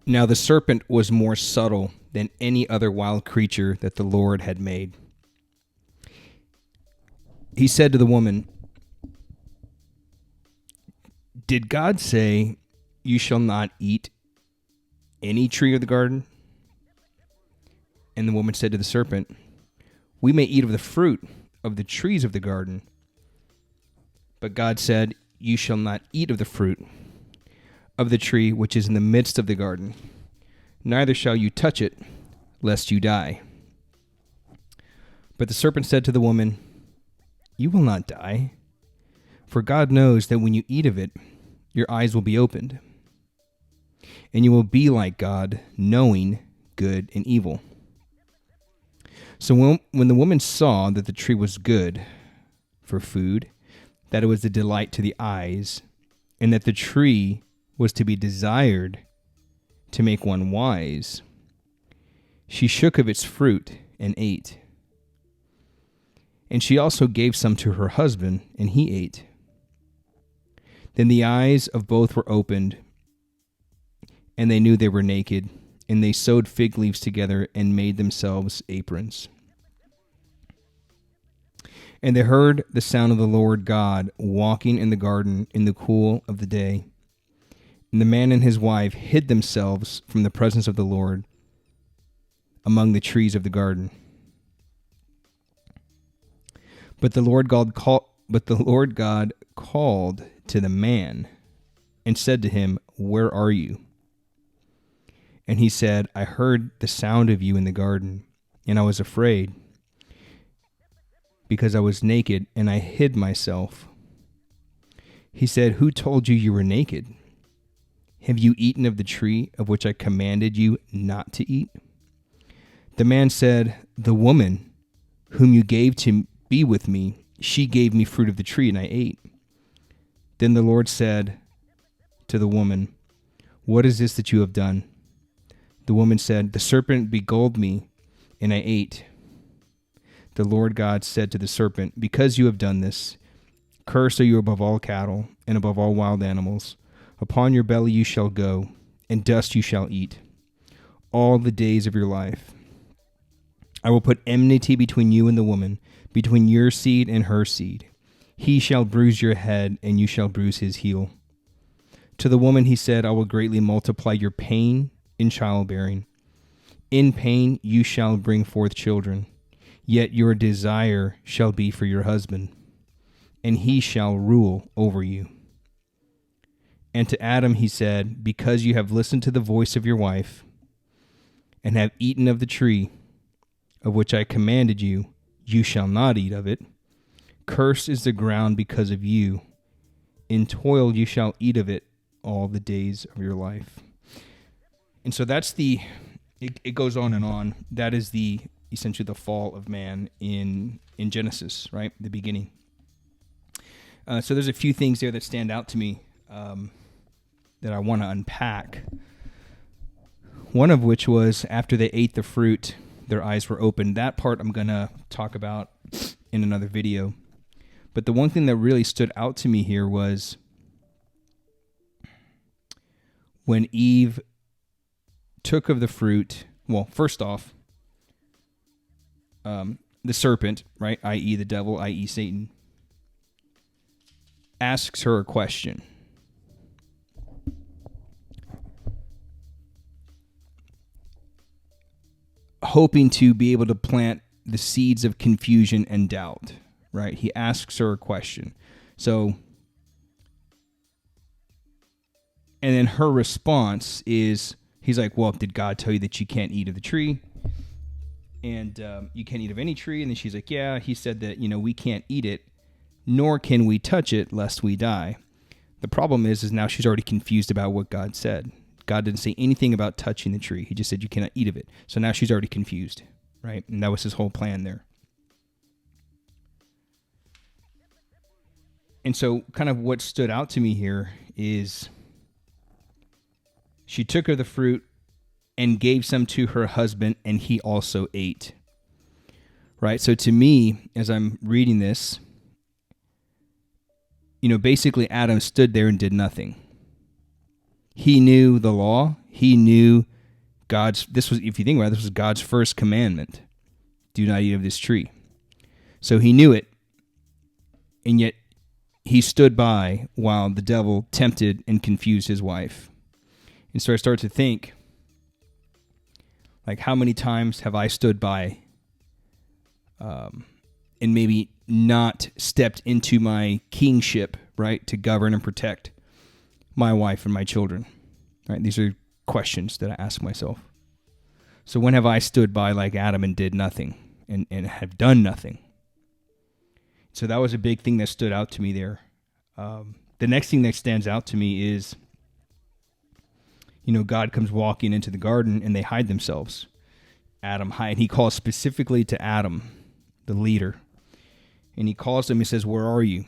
Now the serpent was more subtle than any other wild creature that the Lord had made. He said to the woman, "Did God say, 'You shall not eat any tree of the garden?'" And the woman said to the serpent, "We may eat of the fruit of the trees of the garden. But God said, 'You shall not eat of the fruit of the tree which is in the midst of the garden, neither shall you touch it, lest you die.' But the serpent said to the woman, 'You will not die, for God knows that when you eat of it, your eyes will be opened, and you will be like God, knowing good and evil.' So when the woman saw that the tree was good for food, that it was a delight to the eyes, and that the tree was to be desired to make one wise, she shook of its fruit and ate. And she also gave some to her husband, and he ate. Then the eyes of both were opened, and they knew they were naked, and they sewed fig leaves together and made themselves aprons. And they heard the sound of the Lord God walking in the garden in the cool of the day. And the man and his wife hid themselves from the presence of the Lord among the trees of the garden. But the Lord God called to the man and said to him, "Where are you?" And he said, "I heard the sound of you in the garden, and I was afraid, because I was naked, and I hid myself." He said, "Who told you you were naked? Have you eaten of the tree of which I commanded you not to eat?" The man said, "The woman whom you gave to be with me, she gave me fruit of the tree, and I ate." Then the Lord said to the woman, "What is this that you have done?" The woman said, "The serpent beguiled me, and I ate." The Lord God said to the serpent, "Because you have done this, cursed are you above all cattle and above all wild animals. Upon your belly you shall go, and dust you shall eat all the days of your life. I will put enmity between you and the woman, between your seed and her seed. He shall bruise your head, and you shall bruise his heel." To the woman he said, "I will greatly multiply your pain in childbearing. In pain you shall bring forth children. Yet your desire shall be for your husband, and he shall rule over you." And to Adam he said, "Because you have listened to the voice of your wife, and have eaten of the tree of which I commanded you, you shall not eat of it. Cursed is the ground because of you. In toil you shall eat of it all the days of your life." And so that's it goes on and on. That is essentially the fall of man in Genesis, right? The beginning. So there's a few things there that stand out to me that I want to unpack. One of which was after they ate the fruit, their eyes were opened. That part I'm going to talk about in another video. But the one thing that really stood out to me here was when Eve took of the fruit. Well, first off, the serpent, right, i.e. the devil, i.e. Satan, asks her a question. Hoping to be able to plant the seeds of confusion and doubt, right? He asks her a question. So, and then her response is, he's like, "Well, did God tell you that you can't eat of the tree? And you can't eat of any tree?" And then she's like, "Yeah, he said that, we can't eat it, nor can we touch it lest we die." The problem is now she's already confused about what God said. God didn't say anything about touching the tree. He just said you cannot eat of it. So now she's already confused, right? And that was his whole plan there. And so kind of what stood out to me here is she took of the fruit and gave some to her husband, and he also ate. Right? So to me, as I'm reading this, basically Adam stood there and did nothing. He knew the law. He knew this was, if you think about it, this was God's first commandment. Do not eat of this tree. So he knew it, and yet he stood by while the devil tempted and confused his wife. And so I start to think, like, how many times have I stood by and maybe not stepped into my kingship, right, to govern and protect my wife and my children, right? These are questions that I ask myself. So when have I stood by like Adam and did nothing and have done nothing? So that was a big thing that stood out to me there. The next thing that stands out to me is, God comes walking into the garden and they hide themselves. Adam hide. He calls specifically to Adam, the leader. And he calls him, he says, "Where are you?"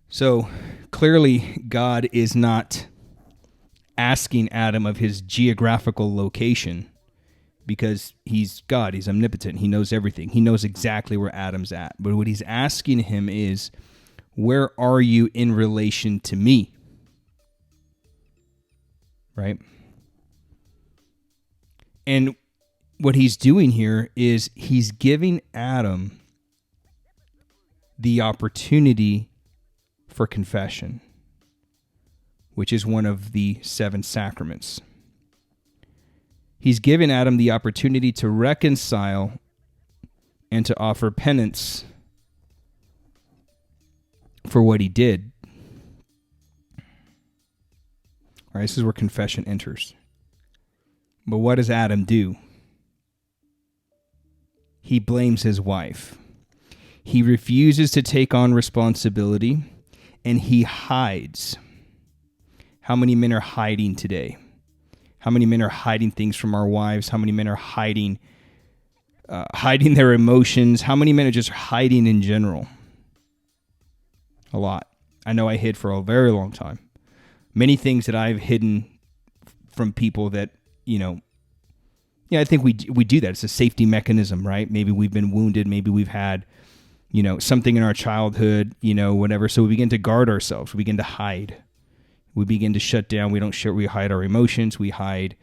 So clearly God is not asking Adam of his geographical location, because he's God, he's omnipotent, he knows everything. He knows exactly where Adam's at. But what he's asking him is, where are you in relation to me? Right? And what he's doing here is he's giving Adam the opportunity for confession, which is one of the 7 sacraments. He's given Adam the opportunity to reconcile and to offer penance for what he did. All right, this is where confession enters. But what does Adam do? He blames his wife. He refuses to take on responsibility, and he hides. How many men are hiding today? How many men are hiding things from our wives? How many men are hiding their emotions? How many men are just hiding in general? A lot. I know I hid for a very long time. Many things that I've hidden from people that, I think we do that. It's a safety mechanism, right? Maybe we've been wounded. Maybe we've had, something in our childhood, whatever. So we begin to guard ourselves. We begin to hide. We begin to shut down. We don't share. We hide our emotions. We hide,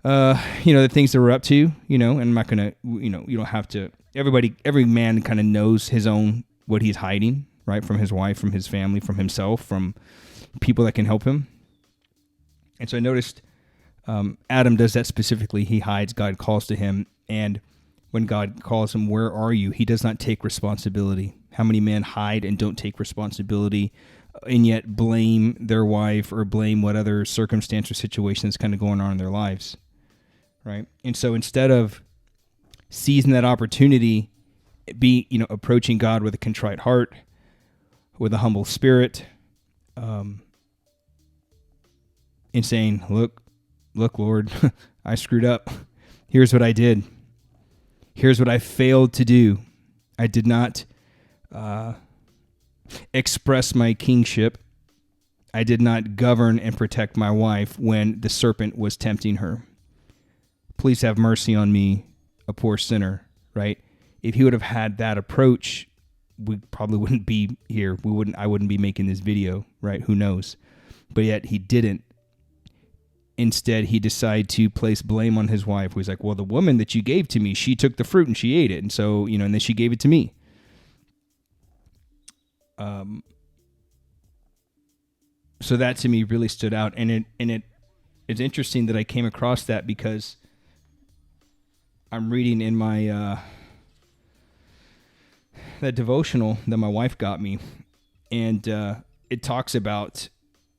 the things that we're up to, and I'm not going to, you don't have to, every man kind of knows his own, what he's hiding, right? From his wife, from his family, from himself, from people that can help him. And so I noticed Adam does that specifically. He hides. God calls to him. And when God calls him, "Where are you?" he does not take responsibility. How many men hide and don't take responsibility and yet blame their wife or blame what other circumstance or situation is kind of going on in their lives, right? And so instead of seizing that opportunity, approaching God with a contrite heart, with a humble spirit, and saying, look, Lord, I screwed up. Here's what I did. Here's what I failed to do. I did not express my kingship. I did not govern and protect my wife when the serpent was tempting her. Please have mercy on me, a poor sinner, right? If he would have had that approach, we probably wouldn't be here. I wouldn't be making this video, right? Who knows? But yet he didn't. Instead, he decided to place blame on his wife. He's like, well, the woman that you gave to me, she took the fruit and she ate it. And so, and then she gave it to me. So that to me really stood out. And it's interesting that I came across that because I'm reading in my, that devotional that my wife got me. And, it talks about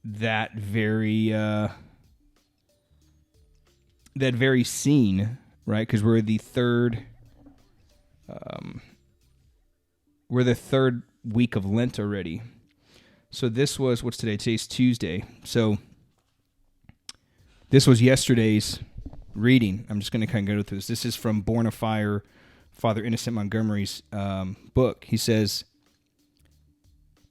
that very scene, right? Because we're the third week of Lent already. So this was, what's today? Today's Tuesday. So this was yesterday's reading. I'm just going to kind of go through this. This is from Born of Fire, Father Innocent Montgomery's book. He says,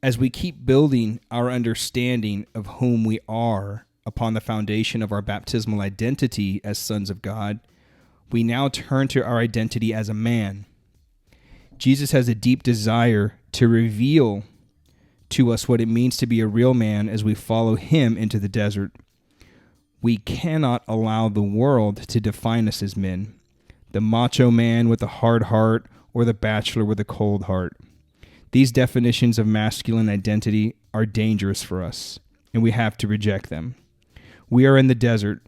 as we keep building our understanding of whom we are upon the foundation of our baptismal identity as sons of God, we now turn to our identity as a man. Jesus has a deep desire to reveal to us what it means to be a real man as we follow him into the desert. We cannot allow the world to define us as men. The macho man with a hard heart or the bachelor with a cold heart. These definitions of masculine identity are dangerous for us, and we have to reject them. We are in the desert,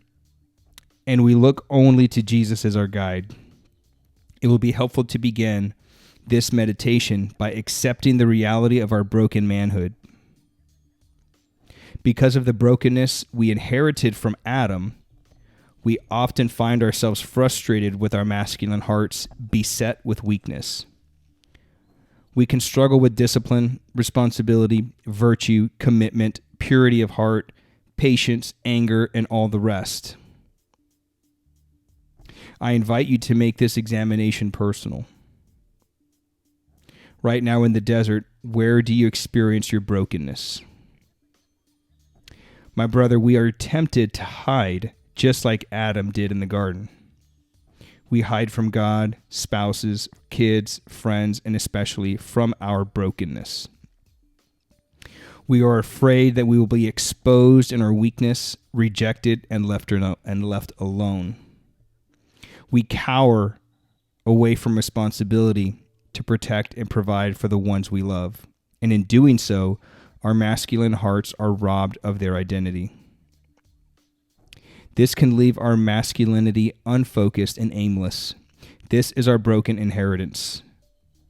and we look only to Jesus as our guide. It will be helpful to begin this meditation by accepting the reality of our broken manhood. Because of the brokenness we inherited from Adam, we often find ourselves frustrated with our masculine hearts, beset with weakness. We can struggle with discipline, responsibility, virtue, commitment, purity of heart, patience, anger, and all the rest. I invite you to make this examination personal. Right now in the desert, where do you experience your brokenness? My brother, we are tempted to hide just like Adam did in the garden. We hide from God, spouses, kids, friends, and especially from our brokenness. We are afraid that we will be exposed in our weakness, rejected, and left alone. We cower away from responsibility to protect and provide for the ones we love. And in doing so, our masculine hearts are robbed of their identity. This can leave our masculinity unfocused and aimless. This is our broken inheritance.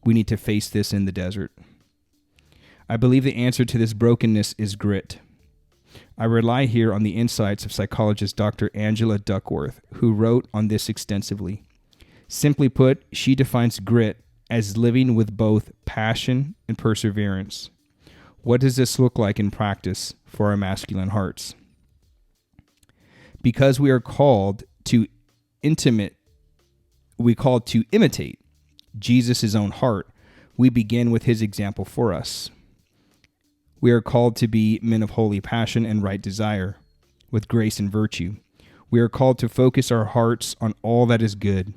We need to face this in the desert. I believe the answer to this brokenness is grit. I rely here on the insights of psychologist Dr. Angela Duckworth, who wrote on this extensively. Simply put, she defines grit as living with both passion and perseverance. What does this look like in practice for our masculine hearts? Because we are called to imitate Jesus' own heart, we begin with his example for us. We are called to be men of holy passion and right desire, with grace and virtue. We are called to focus our hearts on all that is good,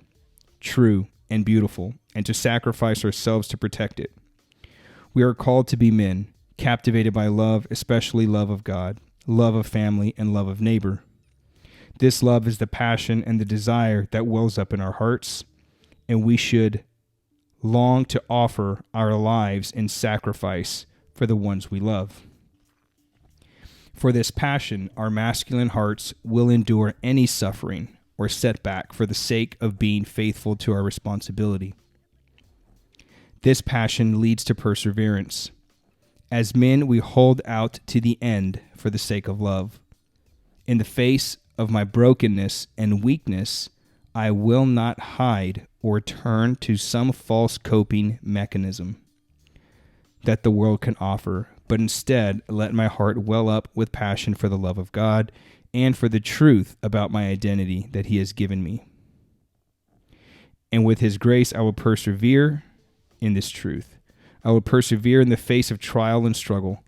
true, and beautiful, and to sacrifice ourselves to protect it. We are called to be men, captivated by love, especially love of God, love of family, and love of neighbor. This love is the passion and the desire that wells up in our hearts, and we should long to offer our lives in sacrifice for the ones we love. For this passion, our masculine hearts will endure any suffering or setback for the sake of being faithful to our responsibility. This passion leads to perseverance. As men, we hold out to the end for the sake of love. In the face of my brokenness and weakness, I will not hide or turn to some false coping mechanism that the world can offer, but instead let my heart well up with passion for the love of God and for the truth about my identity that he has given me. And with his grace, I will persevere in this truth. I will persevere in the face of trial and struggle.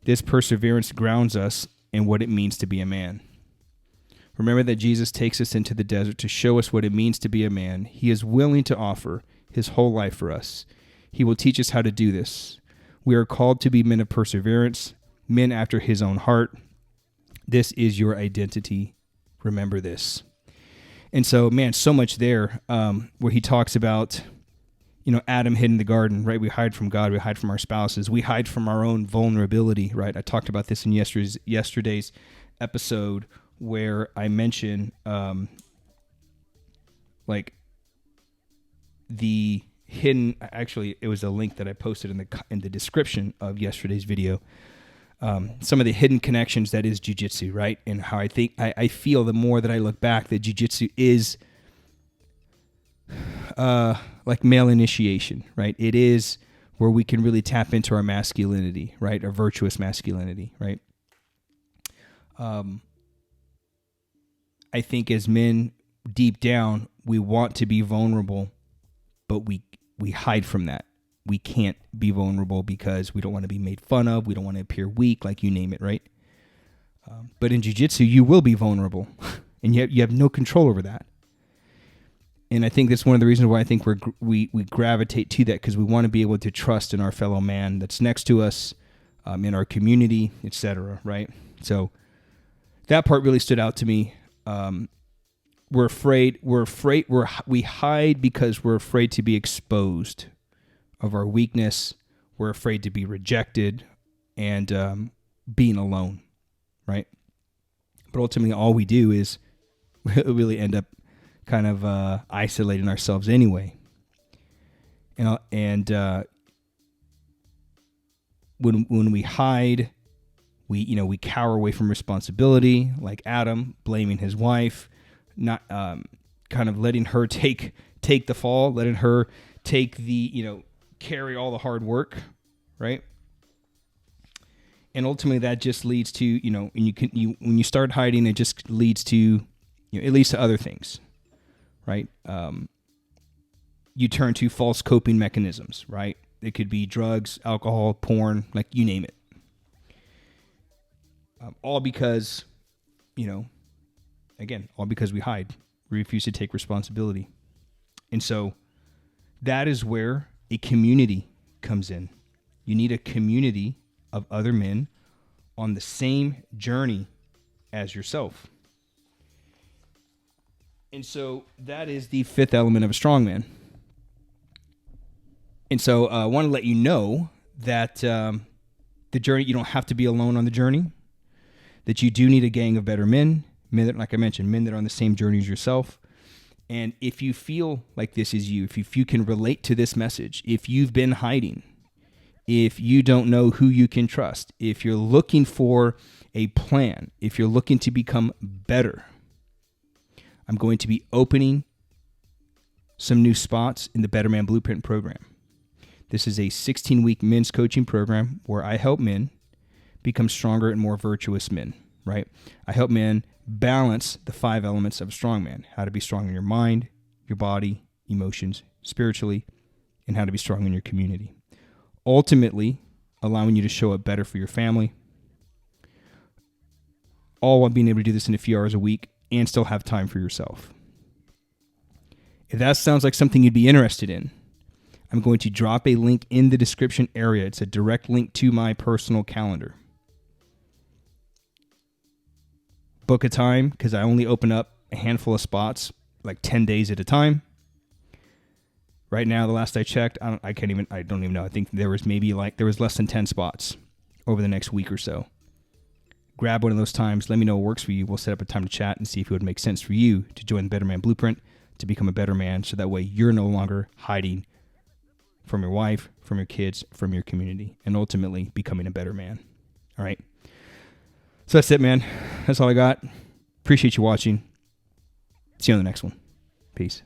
This perseverance grounds us in what it means to be a man. Remember that Jesus takes us into the desert to show us what it means to be a man. He is willing to offer his whole life for us. He will teach us how to do this. We are called to be men of perseverance, men after his own heart. This is your identity. Remember this. And so, man, so much there where he talks about, Adam hid in the garden, right? We hide from God. We hide from our spouses. We hide from our own vulnerability, right? I talked about this in yesterday's episode where I mentioned the hidden, actually it was a link that I posted in the description of yesterday's video, some of the hidden connections that is jiu-jitsu, right? And how I feel the more that I look back that jiu-jitsu is like male initiation, right? It is where we can really tap into our masculinity, right? Our virtuous masculinity, right? I think as men, deep down, we want to be vulnerable, but we hide from that. We can't be vulnerable because we don't want to be made fun of. We don't want to appear weak, like you name it, right? But in jiu-jitsu, you will be vulnerable, and yet you have no control over that. And I think that's one of the reasons why I think we gravitate to that, because we want to be able to trust in our fellow man that's next to us, in our community, etc., right? So that part really stood out to me. We're afraid. We hide because we're afraid to be exposed of our weakness. We're afraid to be rejected and being alone, right? But ultimately, all we do is we really end up kind of isolating ourselves anyway. And when we hide, we cower away from responsibility, like Adam blaming his wife, not kind of letting her take the fall, letting her take the carry all the hard work, right? And ultimately, that just leads to and when you start hiding, it just leads to it leads to other things, right? You turn to false coping mechanisms, right? It could be drugs, alcohol, porn, like you name it. All because, again, all because we hide. We refuse to take responsibility. And so that is where a community comes in. You need a community of other men on the same journey as yourself. And so that is the fifth element of a strongman. And so I want to let you know that the journey, you don't have to be alone on the journey, that you do need a gang of better men that, like I mentioned, men that are on the same journey as yourself. And if you feel like this is you, if you can relate to this message, if you've been hiding, if you don't know who you can trust, if you're looking for a plan, if you're looking to become better, I'm going to be opening some new spots in the Better Man Blueprint program. This is a 16-week men's coaching program where I help men become stronger and more virtuous men, right? I help men balance the 5 elements of a strong man: how to be strong in your mind, your body, emotions, spiritually, and how to be strong in your community. Ultimately, allowing you to show up better for your family, all while being able to do this in a few hours a week and still have time for yourself. If that sounds like something you'd be interested in, I'm going to drop a link in the description area. It's a direct link to my personal calendar. Book a time, because I only open up a handful of spots, like 10 days at a time. Right now, the last I checked, I don't even know. I think there was less than 10 spots over the next week or so. Grab one of those times. Let me know what works for you. We'll set up a time to chat and see if it would make sense for you to join the Better Man Blueprint, to become a better man, so that way you're no longer hiding from your wife, from your kids, from your community, and ultimately becoming a better man. All right. So that's it, man. That's all I got. Appreciate you watching. See you on the next one. Peace.